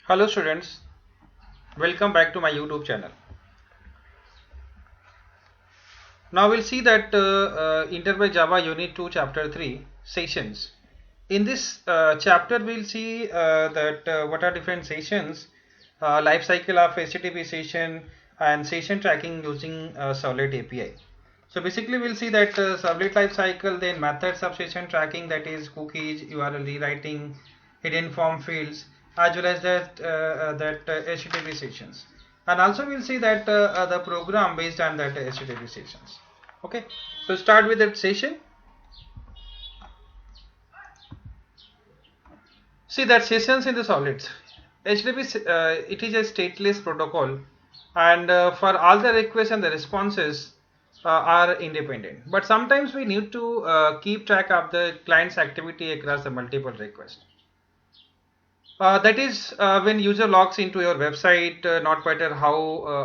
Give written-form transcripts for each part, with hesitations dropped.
Hello students, welcome back to my YouTube channel. Now we'll see that Interval Java Unit 2 Chapter 3 Sessions. In this chapter we'll see that what are different sessions, life cycle of HTTP session and session tracking using Servlet API. So basically we'll see that Servlet life cycle, then methods of session tracking, that is cookies, URL rewriting, hidden form fields, as well as that HTTP sessions. And also we'll see that the program based on that HTTP sessions. Okay, so start with that session. See that sessions in the solids. HTTP it is a stateless protocol, and for all the requests and the responses are independent. But sometimes we need to keep track of the client's activity across the multiple requests. That is when user logs into your website, not matter how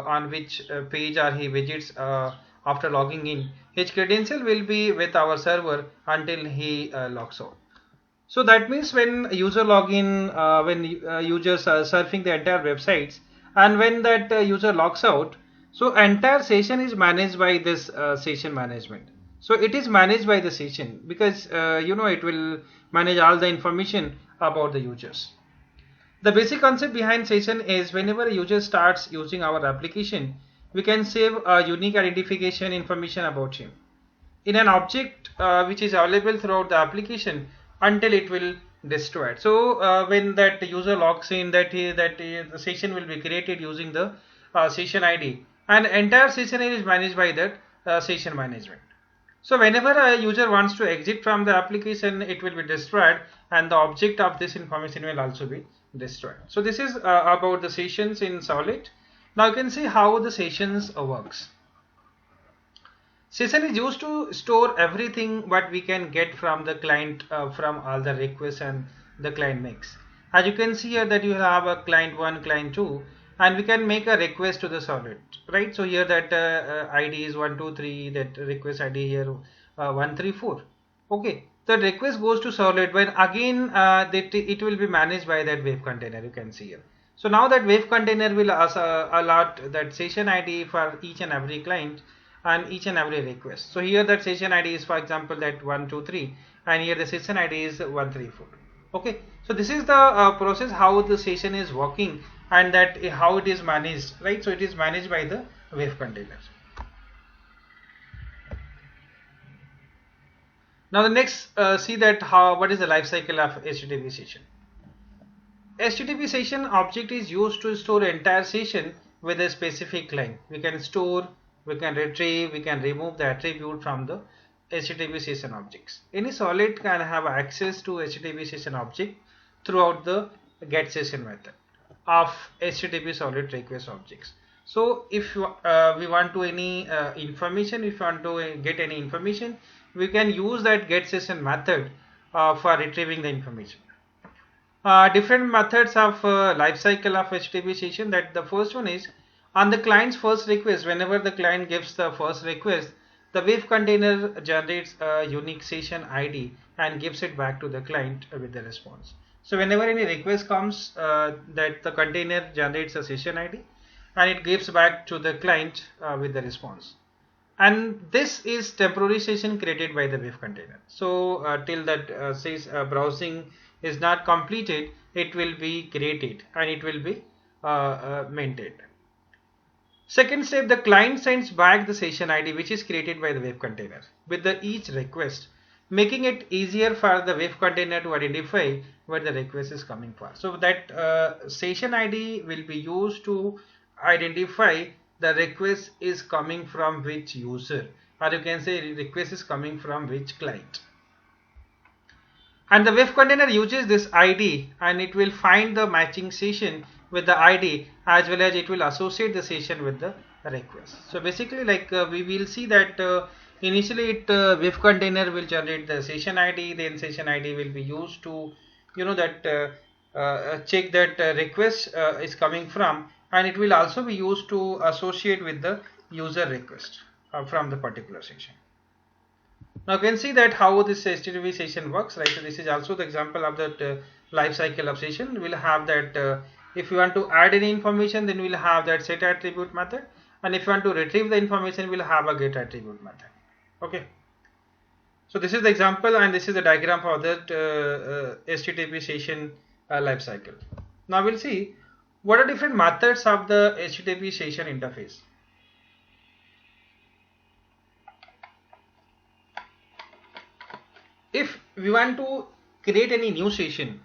on which page or he visits after logging in, his credential will be with our server until he logs out. So that means when user login, when users are surfing the entire websites, and when that user logs out, so entire session is managed by this session management. So it is managed by the session because it will manage all the information about the users. The basic concept behind session is whenever a user starts using our application, we can save a unique identification information about him in an object which is available throughout the application until it will destroy it. So when that user logs in, the session will be created using the session ID, and entire session is managed by that session management. So whenever a user wants to exit from the application, it will be destroyed, and the object of this information will also be destroyed. So this is about the sessions in Solid. Now you can see how the sessions works. Session is used to store everything what we can get from the client, from all the requests and the client makes. As you can see here that you have a client 1, client 2, and we can make a request to the Solid, right? So here that ID is 123, that request ID here 134. Okay, the request goes to Solid, when again that it will be managed by that wave container. You can see here. So now that wave container will allot that session ID for each and every client and each and every request. So here that session ID is, for example, that 123, and here the session ID is 134. Okay, so this is the process how the session is working, and that how it is managed, right? So it is managed by the wave container. Now the next see that what is the life cycle of HTTP session. HTTP session object is used to store entire session with a specific line. We can store, we can retrieve, we can remove the attribute from the HTTP session objects. Any solid can have access to HTTP session object throughout the get session method of HTTP solid request objects. So if we want to any information, if you want to get any information, we can use that get session method for retrieving the information. Different methods of life cycle of HTTP session. That the first one is on the client's first request. Whenever the client gives the first request, the wave container generates a unique session ID and gives it back to the client with the response. So whenever any request comes, that the container generates a session ID and it gives back to the client with the response. And this is temporary session created by the wave container. So till that says browsing is not completed, it will be created and it will be maintained. Second step, the client sends back the session ID which is created by the wave container with the each request, making it easier for the wave container to identify where the request is coming from. So that session ID will be used to identify the request is coming from which user, or you can say request is coming from which client. And the wave container uses this ID and it will find the matching session with the ID, as well as it will associate the session with the request. So basically, like we will see that initially wave container will generate the session ID, then session ID will be used to check that request is coming from, and it will also be used to associate with the user request from the particular session. Now you can see that how this HTTP session works, right? So this is also the example of that life cycle of session. We'll have that If you want to add any information, then we'll have that set attribute method, and if you want to retrieve the information, we'll have a get attribute method. Okay. So this is the example, and this is the diagram for that HTTP session lifecycle. Now we'll see what are different methods of the HTTP session interface. If we want to create any new session,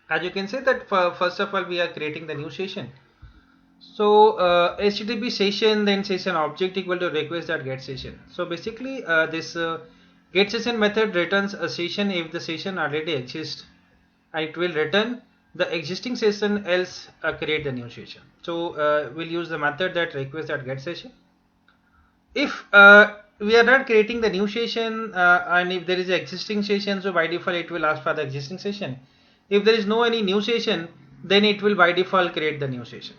as you can say that first of all we are creating the new session. So HTTP session, then session object equal to request.get session. So basically this get session method returns a session if the session already exists, and it will return the existing session, else create the new session. So we'll use the method that request.get session. If we are not creating the new session and if there is an existing session, so by default it will ask for the existing session. If there is no any new session, then it will by default create the new session.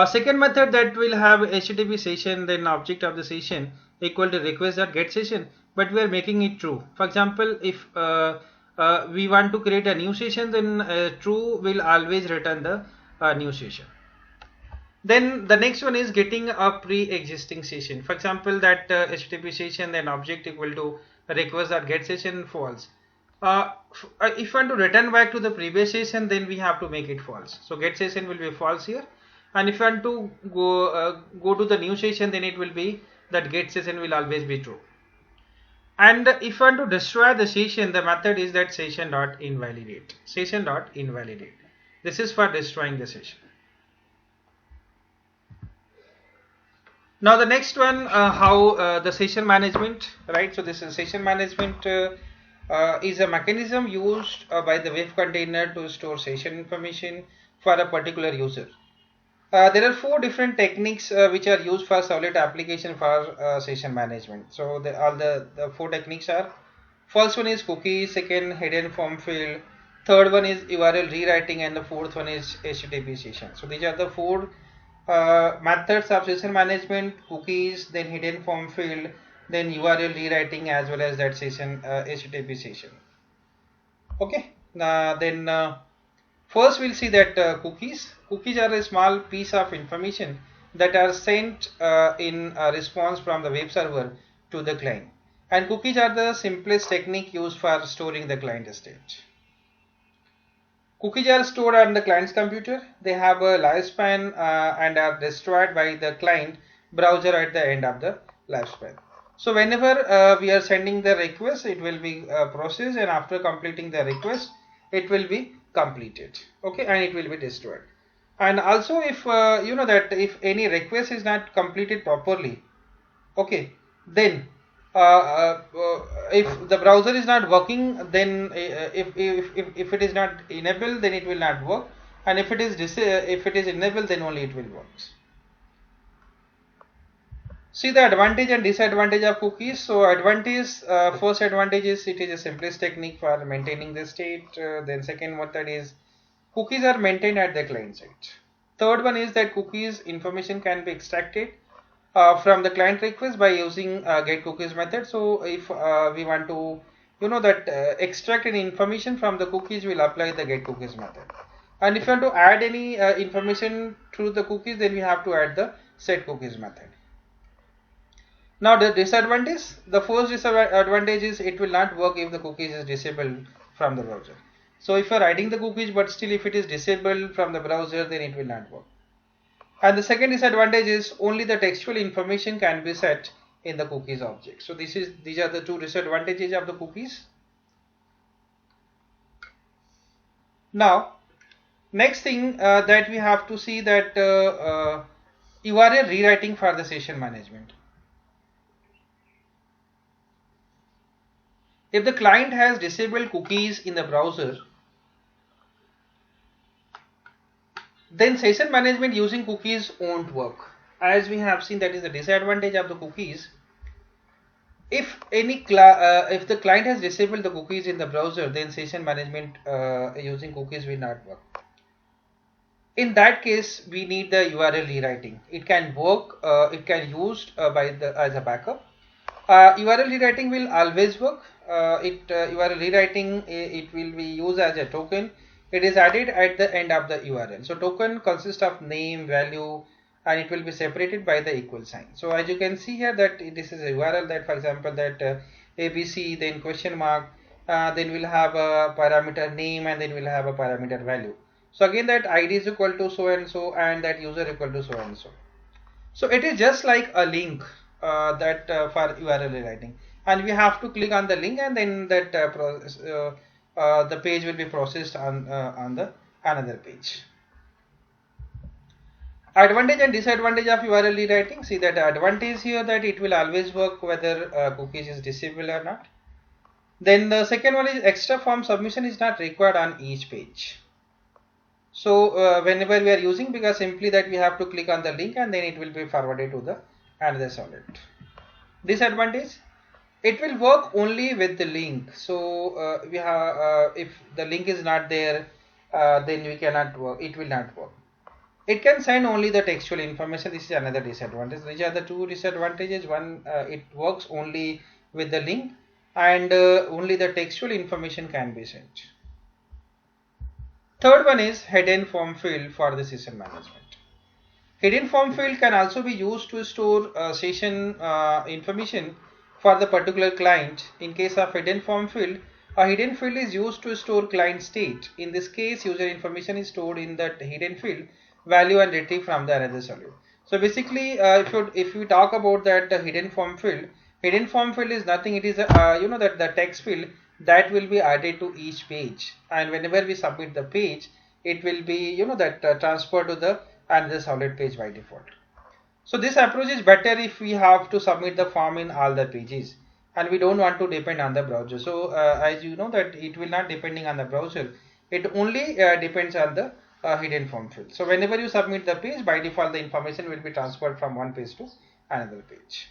Second method that will have HTTP session, then object of the session equal to request.get session, but we are making it true. For example, if we want to create a new session, then true will always return the new session. Then the next one is getting a pre-existing session. For example, that HTTP session, then object equal to request.get session false. If you want to return back to the previous session, then we have to make it false. So get session will be false here, and if you want to go to the new session, then it will be that get session will always be true. And if you want to destroy the session, the method is that session.invalidate. Session.invalidate. This is for destroying the session. Now the next one, how the session management, right? So this is session management is a mechanism used by the web container to store session information for a particular user. There are 4 different techniques which are used for Servlet application for session management. So all the 4 techniques are: first one is cookie, second hidden form field, third one is URL rewriting, and the fourth one is HTTP session. So these are the 4 methods of session management: cookies, then hidden form field, then URL rewriting, as well as that session HTTP session. Okay. Then first we'll see that cookies. Cookies are a small piece of information that are sent in a response from the web server to the client, and cookies are the simplest technique used for storing the client state. Cookies are stored on the client's computer. They have a lifespan and are destroyed by the client browser at the end of the lifespan. So whenever we are sending the request, it will be processed, and after completing the request, it will be completed. Okay, and it will be destroyed. And also, if you know that if any request is not completed properly, okay, then if the browser is not working, then if it is not enabled, then it will not work, and if it is enabled, then only it will work. See the advantage and disadvantage of cookies. So advantage, first advantage is it is a simplest technique for maintaining the state. Then second method is cookies are maintained at the client side. Third one is that cookies information can be extracted from the client request by using get cookies method. So if we want to extract any information from the cookies, we'll apply the get cookies method. And if you want to add any information through the cookies, then we have to add the set cookies method. Now the disadvantage, the first disadvantage is it will not work if the cookies is disabled from the browser. So if you are hiding the cookies, but still if it is disabled from the browser, then it will not work. And the second disadvantage is only the textual information can be set in the cookies object. So these are the 2 disadvantages of the cookies. Now next thing that we have to see that URL rewriting for the session management. If the client has disabled cookies in the browser, then session management using cookies won't work. As we have seen, that is the disadvantage of the cookies. If the client has disabled the cookies in the browser, then session management using cookies will not work. In that case, we need the URL rewriting. It can work. It can used as a backup. URL rewriting will always work. URL rewriting, it will be used as a token it is added at the end of the URL. So token consists of name, value, and it will be separated by the equal sign. So as you can see here that this is a URL that, for example, that ABC, then question mark, then we'll have a parameter name, and then we'll have a parameter value. So again that ID is equal to so and so, and that user equal to so and so. So it is just like a link that for URL rewriting, and we have to click on the link, and then that the page will be processed on the another page. Advantage and disadvantage of URL rewriting. See that advantage here that it will always work whether cookies is disabled or not. Then the second one is extra form submission is not required on each page. So whenever we are using, because simply that we have to click on the link and then it will be forwarded to the another solid. Disadvantage, it will work only with the link. So we have if the link is not there, then we cannot work. It will not work. It can send only the textual information. This is another disadvantage. These are the two disadvantages. One, it works only with the link, and only the textual information can be sent. Third one is hidden form field for the session management. Hidden form field can also be used to store session information for the particular client. In case of hidden form field, a hidden field is used to store client state. In this case, user information is stored in that hidden field, value and retrieve from the another solid. So basically, if we talk about that hidden form field is nothing. It is that the text field that will be added to each page, and whenever we submit the page, it will be transferred to the another solid page by default. So this approach is better if we have to submit the form in all the pages and we don't want to depend on the browser. So as you know that it will not depending on the browser, it only depends on the hidden form field. So whenever you submit the page, by default the information will be transferred from one page to another page.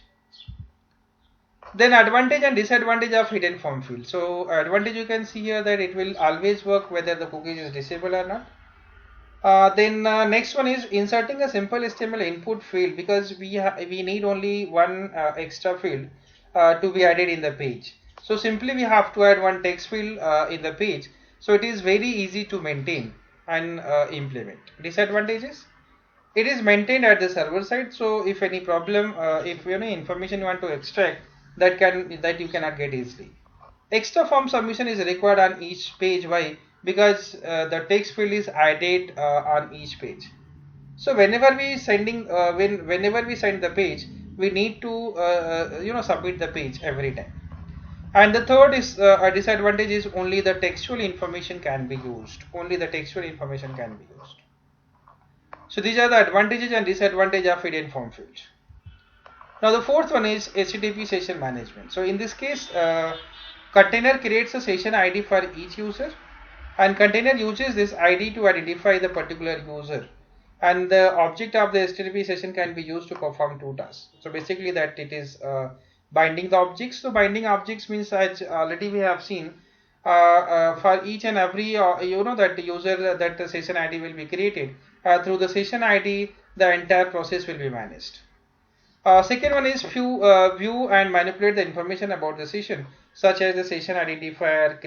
Then advantage and disadvantage of hidden form field. So advantage, you can see here that it will always work whether the cookie is disabled or not. Then next one is inserting a simple HTML input field, because we need only one extra field to be added in the page. So simply we have to add one text field in the page. So it is very easy to maintain and implement. Disadvantages, it is maintained at the server side. So if any problem, if any information you want to extract, that you cannot get easily. Extra form submission is required on each page. Why? Because the text field is added on each page. So whenever we send the page, we need to submit the page every time. And the third is a disadvantage is only the textual information can be used. Only the textual information can be used. So these are the advantages and disadvantages of hidden form field. Now the fourth one is HTTP session management. So in this case, container creates a session ID for each user, and container uses this ID to identify the particular user, and the object of the HTTP session can be used to perform two tasks. So basically that it is binding the objects. So binding objects means, as already we have seen, for each and every that the user that the session ID will be created, through the session ID the entire process will be managed. Second one is view and manipulate the information about the session, such as the session identifier,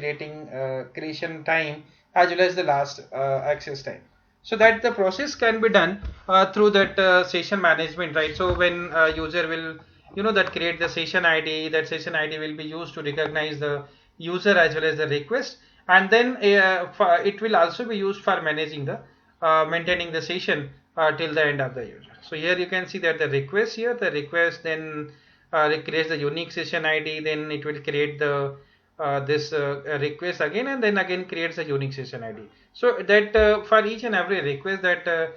creation time, as well as the last access time. So that the process can be done through that session management, right? So when user will that create the session ID, that session ID will be used to recognize the user as well as the request, and then it will also be used for managing the maintaining the session till the end of the user. So here you can see that the request then creates the unique session ID, then it will create the this request again, and then again creates a unique session ID. So that for each and every request, that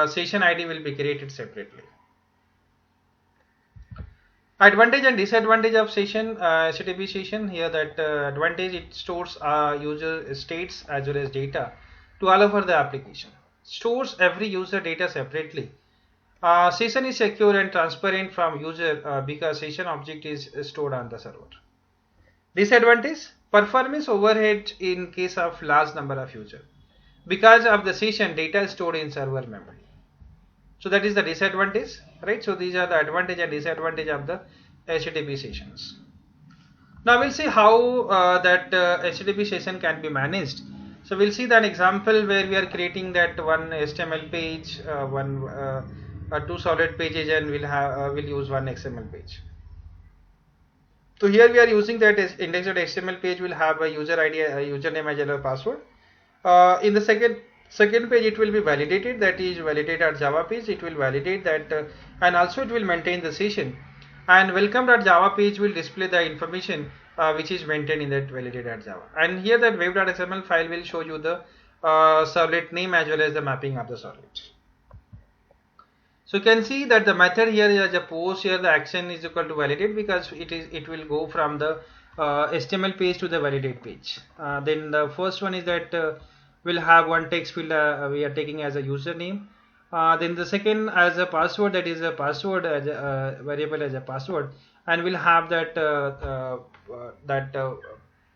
session ID will be created separately. Advantage and disadvantage of session HTTP session. Here that advantage, it stores user states as well as data to all over the application. Stores every user data separately. Session is secure and transparent from user because session object is stored on the server. Disadvantage, performance overhead in case of large number of users. Because of the session, data is stored in server memory. So that is the disadvantage, right? So these are the advantage and disadvantage of the HTTP sessions. Now we'll see how that HTTP session can be managed. So we'll see that example where we are creating that one HTML page, two solid pages, and we'll use one XML page. So here we are using that index.html page will have a user ID, a username as well as password. In the second page, it will be validated, that is validate.java page. It will validate that, and also it will maintain the session. And welcome.java page will display the information which is maintained in that validate.java. And here that web.xml file will show you the servlet name as well as the mapping of the servlet. So you can see that the method here is a post. Here the action is equal to validate, because it will go from the HTML page to the validate page. Then the first one is that we'll have one text field we are taking as a username. Then the second as a password, that is a password as a variable as a password, and we'll have that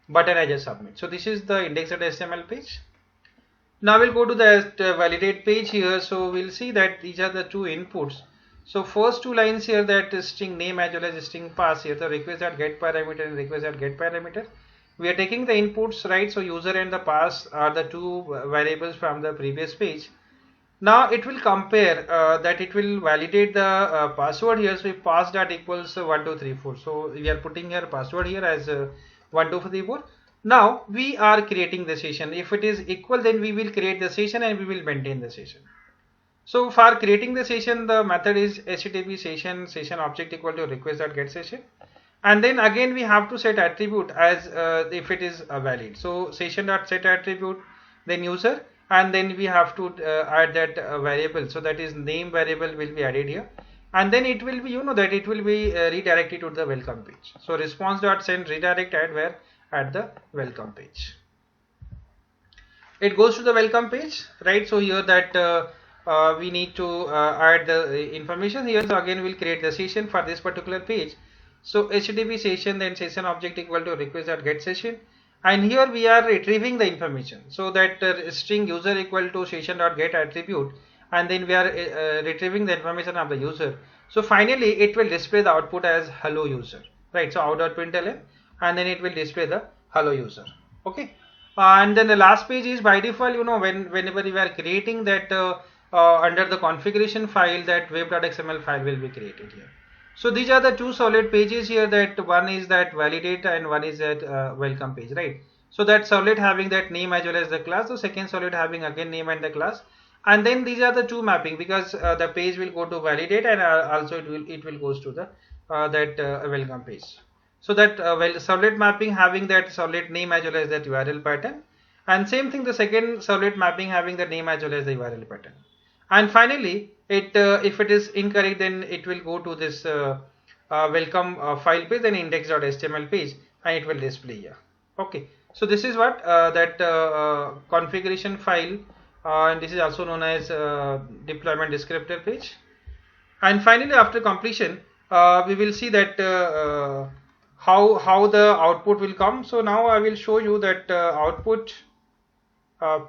button as a submit. So this is the index.html page. Now we'll go to the validate page here. So we'll see that these are the two inputs. So first two lines here, that is string name as well as string pass here, the request.get parameter and request.get parameter. We are taking the inputs, right? So user and the pass are the two variables from the previous page. Now it will compare that it will validate the password here. So if pass dot equals 1 2 3 4, so we are putting here password here as 1 2 3 4. Now we are creating the session. If it is equal, then we will create the session and we will maintain the session. So for creating the session, the method is http session object equal to request.get session, and then again we have to set attribute as if it is valid. So session.set attribute, then user, and then we have to add that variable. So that is name variable will be added here, and then it will be, that it will be redirected to the welcome page. So response.send redirect at the welcome page. It goes to the welcome page, right? So here that we need to add the information here. So again we'll create the session for this particular page. So http session, then session object equal to request.get session, and here we are retrieving the information. So that string user equal to session.get attribute, and then we are retrieving the information of the user. So finally it will display the output as hello user, right? So out.println, and then it will display the hello user. Okay, and then the last page is by default, whenever we are creating that under the configuration file, that web.xml file will be created here. So these are the two solid pages here, that one is that validate and one is that welcome page, right? So that servlet having that name as well as the class, so second servlet having again name and the class, and then these are the two mapping, because the page will go to validate, and also it will goes to the welcome page. So that servlet mapping having that servlet name as well as that URL pattern, and same thing the second servlet mapping having the name as well as the URL pattern. And finally, if it is incorrect, then it will go to this welcome file page, then index.html page, and it will display here. Okay, so this is what that configuration file, and this is also known as deployment descriptor page. And finally, after completion, we will see that how the output will come. So now I will show you that output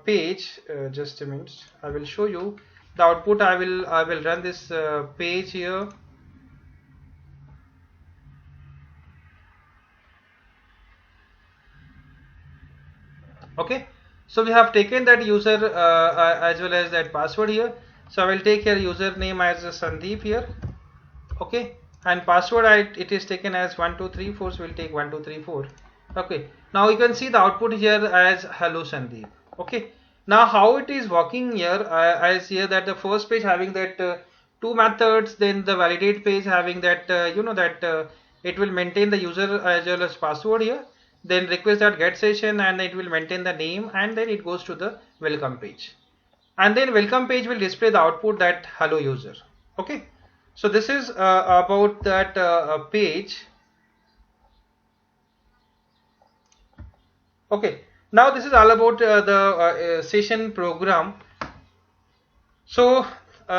page. Just a minute, I will show you the output. I will run this page here. Okay, so we have taken that user as well as that password here. So I will take here username as Sandeep here. Okay, and password it is taken as 1 2 3 4, so we'll take 1 2 3 4. Okay, now you can see the output here as hello Sandeep. Okay, now how it is working here, I see here that the first page having that two methods, then the validate page having that it will maintain the user as well as password here, then request.get session, and it will maintain the name, and then it goes to the welcome page, and then welcome page will display the output that hello user. Okay, so this is about that page. Okay, now this is all about the session program. So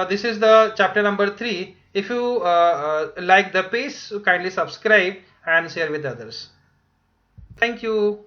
this is the chapter number 3. If you like the page, kindly subscribe and share with others. Thank you.